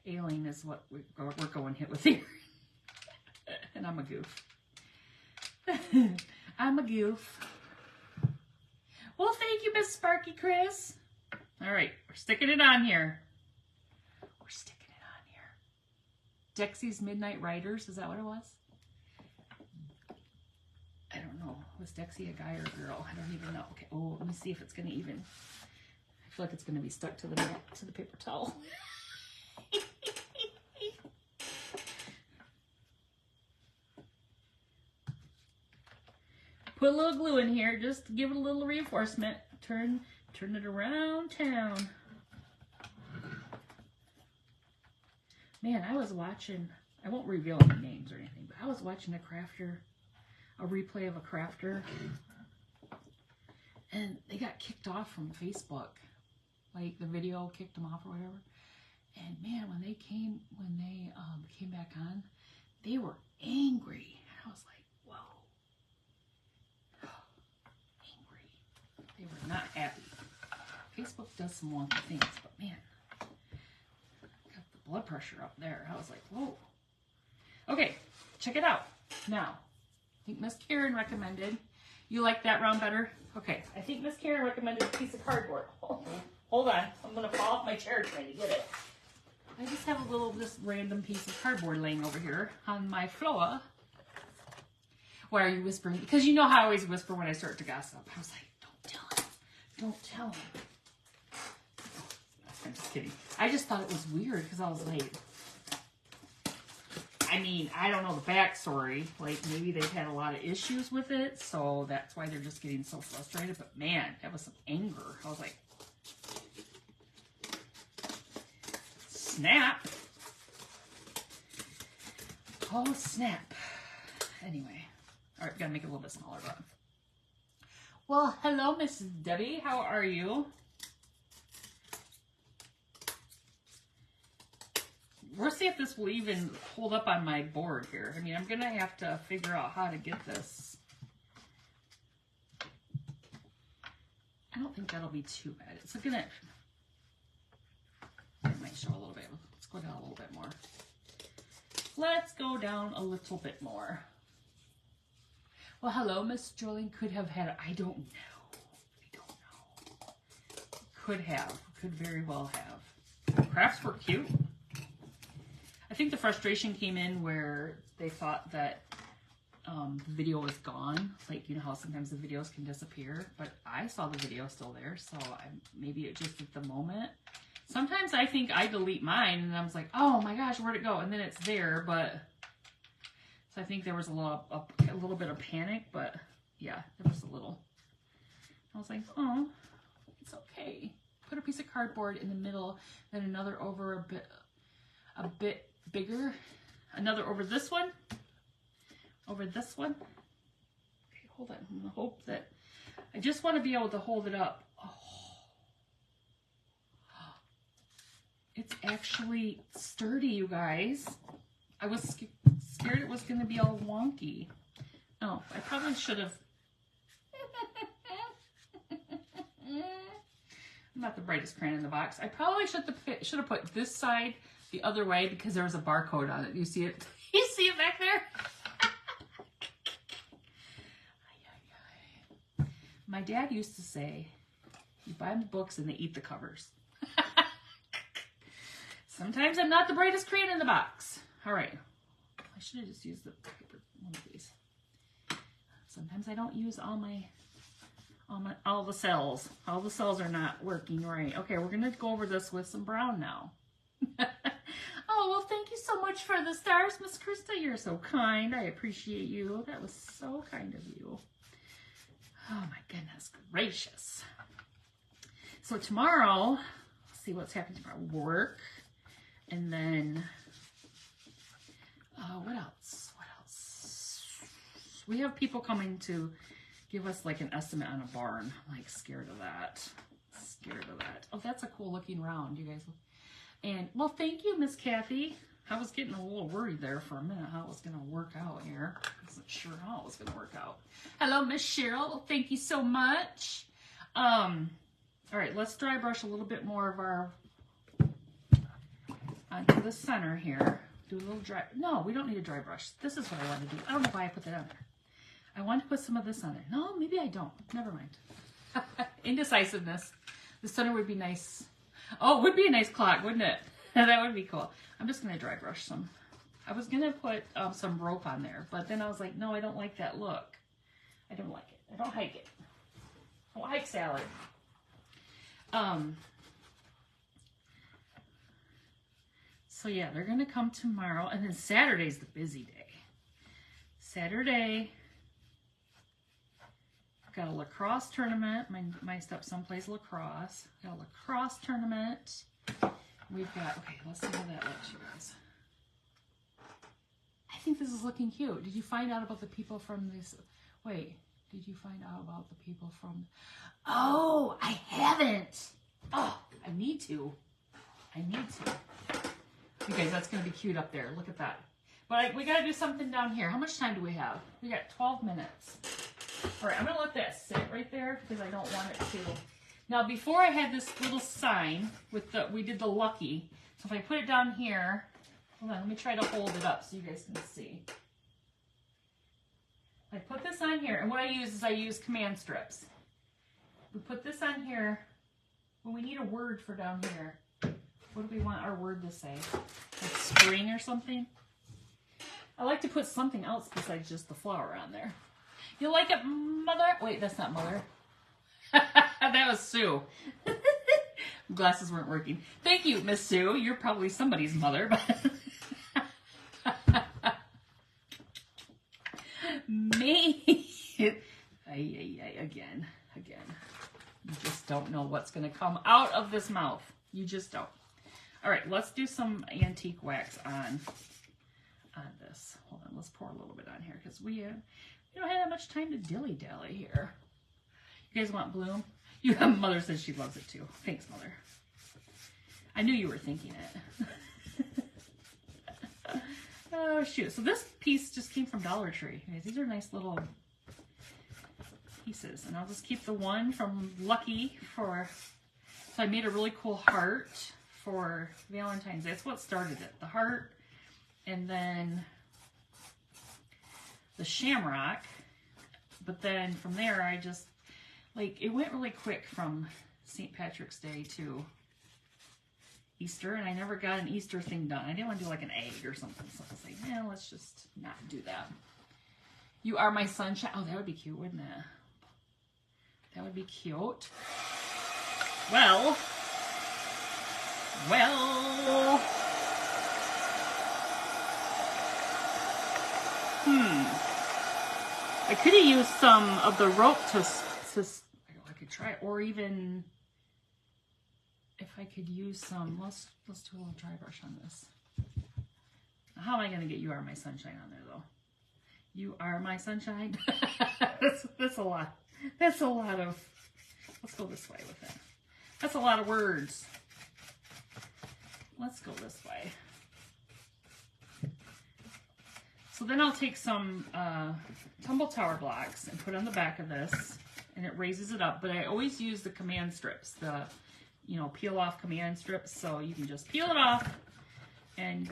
Aleene is what we're going hit with here. And I'm a goof. I'm a goof. Well, thank you, Miss Sparky Chris. All right, we're sticking it on here. We're sticking it on here. Dexy's Midnight Riders, is that what it was? I don't know. Was Dexy a guy or a girl? I don't even know. Okay. Oh, let me see if it's gonna even. I feel like it's gonna be stuck to the paper towel. Put a little glue in here, just to give it a little reinforcement. Turn it around town. Man, I was watching, I won't reveal any names or anything, but I was watching a replay of a crafter, and they got kicked off from Facebook. Like the video kicked them off or whatever. And man, when they came back on, they were angry. I was like, whoa. Angry. They were not happy. Facebook does some wonky things, but man, got the blood pressure up there. I was like, whoa. Okay, check it out. Now, I think Miss Karen recommended, you like that round better? Okay, I think Miss Karen recommended a piece of cardboard. Hold on, I'm gonna fall off my chair trying to get it. I just have a little, this random piece of cardboard laying over here on my floor. Why are you whispering? Because you know how I always whisper when I start to gossip. I was like, don't tell him. Don't tell him. I'm just kidding. I just thought it was weird because I was like, I mean, I don't know the backstory. Like, maybe they've had a lot of issues with it, so that's why they're just getting so frustrated. But man, that was some anger. I was like, snap. Oh, snap. Anyway. All right, gotta make it a little bit smaller, but. Well, hello, Mrs. Debbie. How are you? We'll see if this will even hold up on my board here. I mean, I'm gonna have to figure out how to get this. I don't think that'll be too bad. It's gonna, it might show a little bit. Let's go down a little bit more. Let's go down a little bit more. Well, hello, Miss Jolene. Could have had, I don't know. I don't know. Could have, could very well have. Crafts were cute. I think the frustration came in where they thought that the video was gone. Like, you know how sometimes the videos can disappear, but I saw the video still there, so maybe it just at the moment. Sometimes I think I delete mine, and I was like, oh my gosh, where'd it go? And then it's there, but... So I think there was a little bit of panic, but yeah, there was a little. I was like, oh, it's okay. Put a piece of cardboard in the middle, then another over a bit bigger, another over this one, over this one. Okay, hold on. I'm gonna hope that I just want to be able to hold it up. Oh, it's actually sturdy, you guys. I was scared it was going to be all wonky. Oh, I probably should have. I'm not the brightest crayon in the box. I probably should have put this side the other way because there was a barcode on it. You see it? You see it back there? My dad used to say, you buy the books and they eat the covers. Sometimes I'm not the brightest crayon in the box. All right. I should have just used the paper, one of these. Sometimes I don't use all the cells. All the cells are not working right. Okay, we're going to go over this with some brown now. Oh, well, thank you so much for the stars, Miss Krista. You're so kind. I appreciate you. That was so kind of you. Oh, my goodness gracious. So tomorrow, let's see what's happening tomorrow. Work. And then, what else? What else? We have people coming to give us like an estimate on a barn. I'm like scared of that. Scared of that. Oh, that's a cool looking round, you guys. And, well, thank you, Miss Kathy. I was getting a little worried there for a minute how it was going to work out here. I wasn't sure how it was going to work out. Hello, Miss Cheryl. Well, thank you so much. All right, let's dry brush a little bit more of our onto the center here. Do a little dry. No, we don't need a dry brush. This is what I want to do. I don't know why I put that on there. I want to put some of this on there. No, maybe I don't. Never mind. Indecisiveness. The center would be nice. Oh, it would be a nice clock, wouldn't it? That would be cool. I'm just going to dry brush some. I was going to put some rope on there, but then I was like, no, I don't like that look. I don't like it. I don't hike it. I don't hike salad. So yeah, they're going to come tomorrow, and then Saturday's the busy day. Saturday, I've got a lacrosse tournament. My stepson plays lacrosse. Got a lacrosse tournament. We've got, okay, let's see how that looks, you guys. I think this is looking cute. Did you find out about the people from this? Wait, did you find out about the people from? Oh, I haven't. Oh, I need to. I need to. You guys, that's going to be cute up there. Look at that. But we got to do something down here. How much time do we have? We got 12 minutes. All right, I'm going to let that sit right there because I don't want it to. Now, before I had this little sign with the, we did the lucky. So if I put it down here, hold on, let me try to hold it up so you guys can see. I put this on here, and what I use is I use command strips. We put this on here. Well, we need a word for down here. What do we want our word to say? Like spring or something? I like to put something else besides just the flower on there. You like it, Mother? Wait, that's not Mother. That was Sue. Glasses weren't working. Thank you, Miss Sue. You're probably somebody's mother, but me. Again. You just don't know what's going to come out of this mouth. You just don't. All right, let's do some antique wax on this. Hold on, let's pour a little bit on here because we don't have that much time to dilly-dally here. You guys want bloom? Mother says she loves it too. Thanks, Mother. I knew you were thinking it. Oh, shoot. So this piece just came from Dollar Tree. These are nice little pieces. And I'll just keep the one from Lucky for... So I made a really cool heart for Valentine's Day. That's what started it. The heart. And then the shamrock. But then from there, I just... Like, it went really quick from St. Patrick's Day to Easter, and I never got an Easter thing done. I didn't want to do like an egg or something, so I was like, man, let's just not do that. You are my sunshine. Oh, that would be cute, wouldn't it? That would be cute. Well. I could have used some of the rope to I could try, or even if I could use some, let's do a little dry brush on this. How am I going to get You Are My Sunshine on there though? You Are My Sunshine? that's a lot. That's a lot of, let's go this way with it. That's a lot of words. Let's go this way. So then I'll take some tumble tower blocks and put on the back of this, and it raises it up. But I always use the command strips, the, peel off command strips. So you can just peel it off and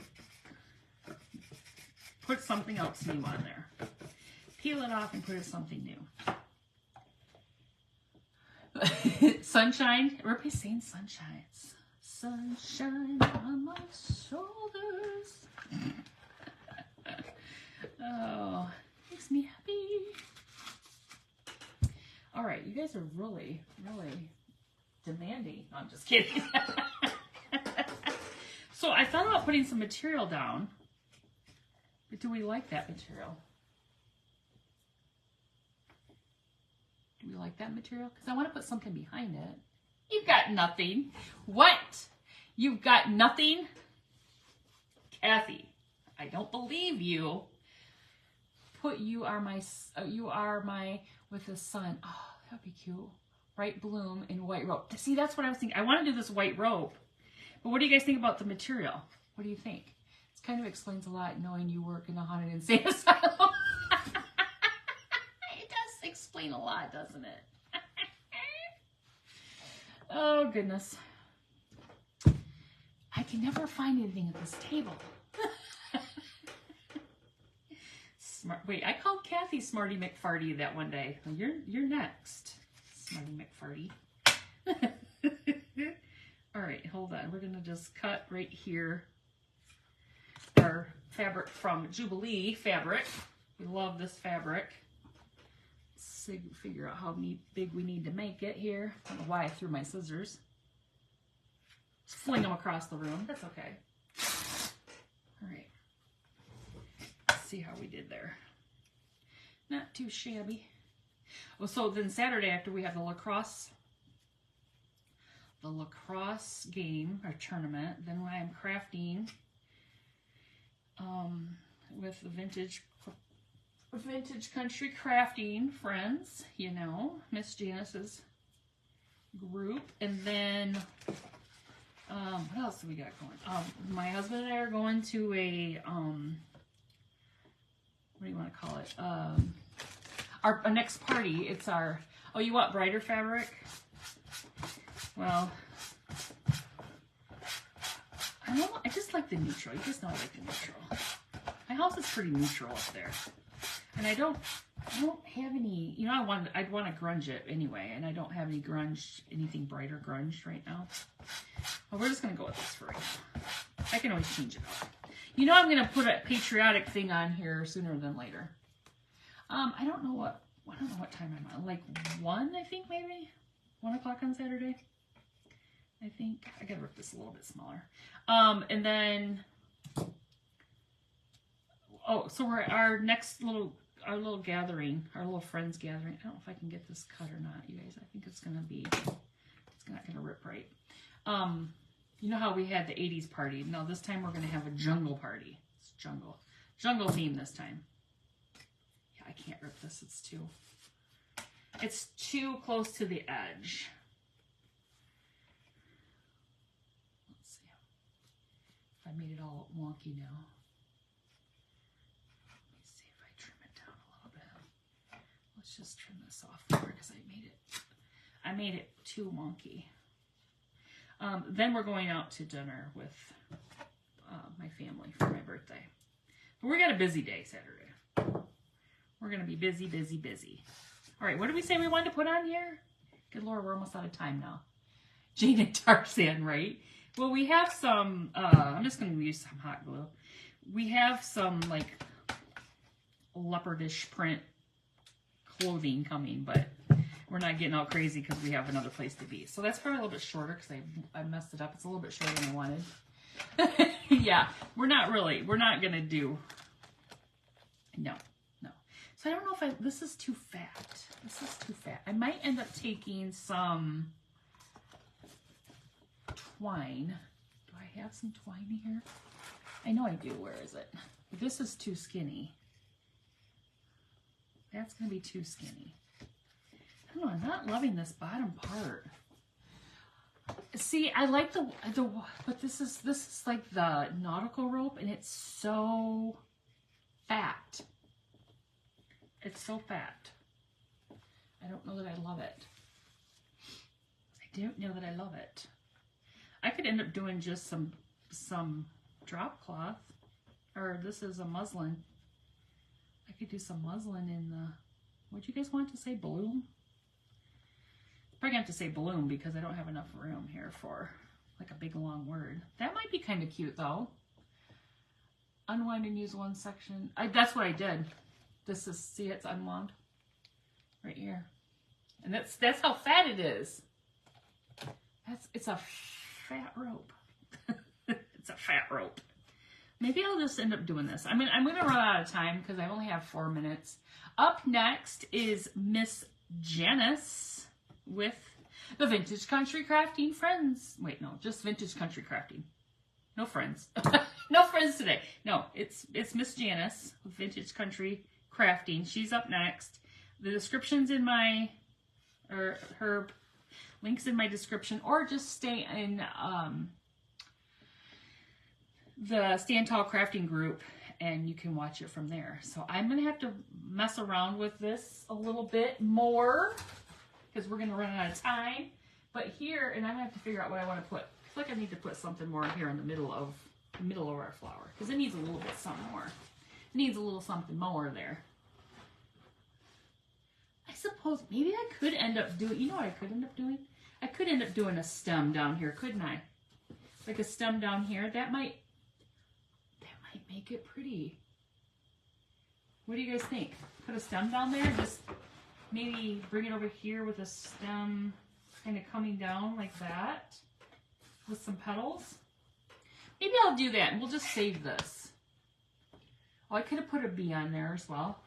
put something else new on there. Peel it off and put it something new. Sunshine. Everybody's saying sunshine. Sunshine on my shoulders. Oh, makes me happy. All right, you guys are really, really demanding. No, I'm just kidding. So I thought about putting some material down, but do we like that material? Do we like that material? Because I want to put something behind it. You've got nothing. What? You've got nothing? Kathy, I don't believe you. Put you are my with the sun. Oh, that would be cute. Bright bloom in white rope. See, that's what I was thinking. I want to do this white rope. But what do you guys think about the material? What do you think? It kind of explains a lot knowing you work in a haunted insane asylum. It does explain a lot, doesn't it? Oh, goodness. I can never find anything at this table. Smart. Wait, I called Kathy Smarty McFarty that one day. Well, you're next, Smarty McFarty. All right, hold on. We're gonna just cut right here our fabric from Jubilee fabric. We love this fabric. Let's figure out how big we need to make it here. I don't know why I threw my scissors. Just fling them across the room. That's okay. All right. Let's see how we did there. Not too shabby. Well, so then Saturday after we have the lacrosse game or tournament, then I am crafting with the vintage country crafting friends, Miss Janice's group, and then what else do we got going? My husband and I are going to a what do you want to call it? Our next party. It's our, oh, you want brighter fabric? Well, I just like the neutral. You just know I like the neutral. My house is pretty neutral up there. And I don't have any, I'd want to grunge it anyway, and I don't have anything brighter grunge right now. Well, we're just going to go with this for right now. I can always change it up. I'm going to put a patriotic thing on here sooner than later. I don't know what time I'm on. Like 1, I think, maybe? 1 o'clock on Saturday? I think. I gotta rip this a little bit smaller. And then, oh, so we're our next little, our little gathering, our little friends gathering. I don't know if I can get this cut or not, you guys. I think it's gonna be, it's not gonna rip right. You know how we had the 80s party? No, this time we're gonna have a jungle party. It's jungle theme this time. Yeah, I can't rip this. It's too close to the edge. Let's see if I made it all wonky now. Let me see if I trim it down a little bit. Let's just trim this off there because I made it too wonky. Then we're going out to dinner with my family for my birthday. But we got a busy day Saturday. We're going to be busy, busy, busy. All right, what did we say we wanted to put on here? Good Lord, we're almost out of time now. Jane and Tarzan, right? Well, we have some, I'm just going to use some hot glue. We have some, like, leopardish print clothing coming, but we're not getting all crazy because we have another place to be. So that's probably a little bit shorter because I messed it up. It's a little bit shorter than I wanted. Yeah, we're not going to do, no. So I don't know if this is too fat. This is too fat. I might end up taking some twine. Do I have some twine here? I know I do. Where is it? This is too skinny. That's going to be too skinny. I don't know. I'm not loving this bottom part. See, I like but this is like the nautical rope, and it's so fat. It's so fat. I don't know that I love it. I don't know that I love it. I could end up doing just some drop cloth, or this is a muslin. I could do some muslin in the, would you guys want to say balloon? Probably gonna have to say balloon because I don't have enough room here for like a big long word. That might be kind of cute though. Unwind and use one section. That's what I did. This is, see, it's unwound right here. And that's how fat it is. It's a fat rope. It's a fat rope. Maybe I'll just end up doing this. I mean, I'm going to run out of time because I only have 4 minutes. Up next is Miss Janice with the Vintage Country Crafting Friends. Wait, no, just Vintage Country Crafting. No friends. No friends today. No, it's Miss Janice with Vintage Country Crafting. She's up next. The description's in my, or her links in my description, or just stay in the Stand Tall Crafting group and you can watch it from there. So I'm gonna have to mess around with this a little bit more because we're gonna run out of time. But here, and I'm gonna have to figure out what I want to put. I feel like I need to put something more here in the middle of our flower because it needs a little bit something more. It needs a little something more there. I suppose maybe I could end up doing, you know what I could end up doing? I could end up doing a stem down here, couldn't I? Like a stem down here. That might make it pretty. What do you guys think? Put a stem down there, just maybe bring it over here with a stem kind of coming down like that with some petals. Maybe I'll do that and we'll just save this. Oh, I could have put a bee on there as well.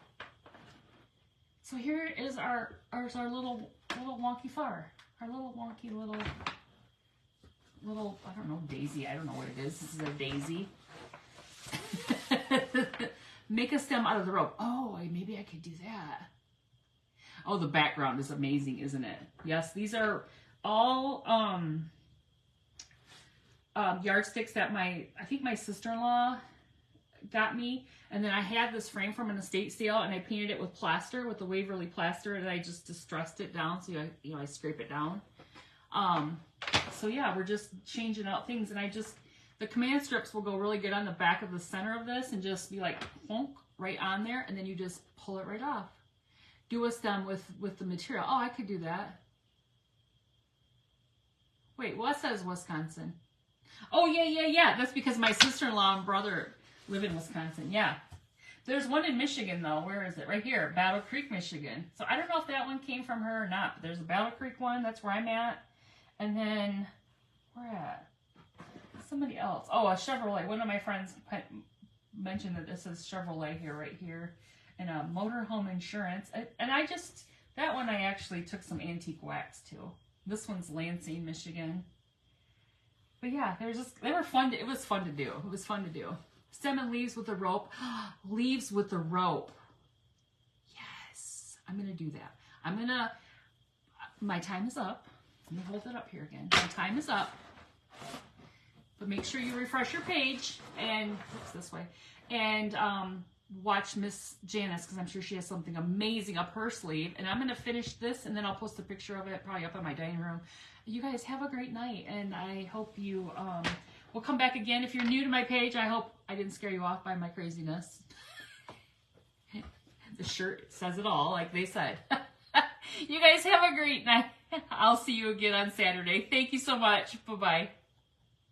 So here is our little wonky flower. Our little wonky little, I don't know, daisy. I don't know what it is. This is a daisy. Make a stem out of the rope. Oh, maybe I could do that. Oh, the background is amazing, isn't it? Yes, these are all yardsticks that I think my sister-in-law got me. And then I had this frame from an estate sale and I painted it with plaster, with the Waverly plaster, and I just distressed it down. So I scrape it down. So yeah, we're just changing out things, and the command strips will go really good on the back of the center of this and just be like plonk right on there, and then you just pull it right off. Do a stem with the material. Oh, I could do that. Wait, well, that says Wisconsin. Oh, yeah. That's because my sister-in-law and brother live in Wisconsin. Yeah. There's one in Michigan, though. Where is it? Right here. Battle Creek, Michigan. So I don't know if that one came from her or not, but there's a Battle Creek one. That's where I'm at. And then crap. Somebody else. Oh, a Chevrolet. One of my friends mentioned that this is Chevrolet here, right here. And a motorhome insurance. And I just, that one I actually took some antique wax to. This one's Lansing, Michigan. But yeah, they were fun. It was fun to do. It was fun to do. Stem and leaves with a rope. Leaves with a rope. Yes. I'm going to do that. My time is up. Let me hold it up here again. My time is up. But make sure you refresh your page and, oops, this way, and watch Miss Janice, because I'm sure she has something amazing up her sleeve. And I'm going to finish this, and then I'll post a picture of it probably up in my dining room. You guys have a great night, and I hope you will come back again. If you're new to my page, I hope I didn't scare you off by my craziness. The shirt says it all, like they said. You guys have a great night. I'll see you again on Saturday. Thank you so much. Bye-bye.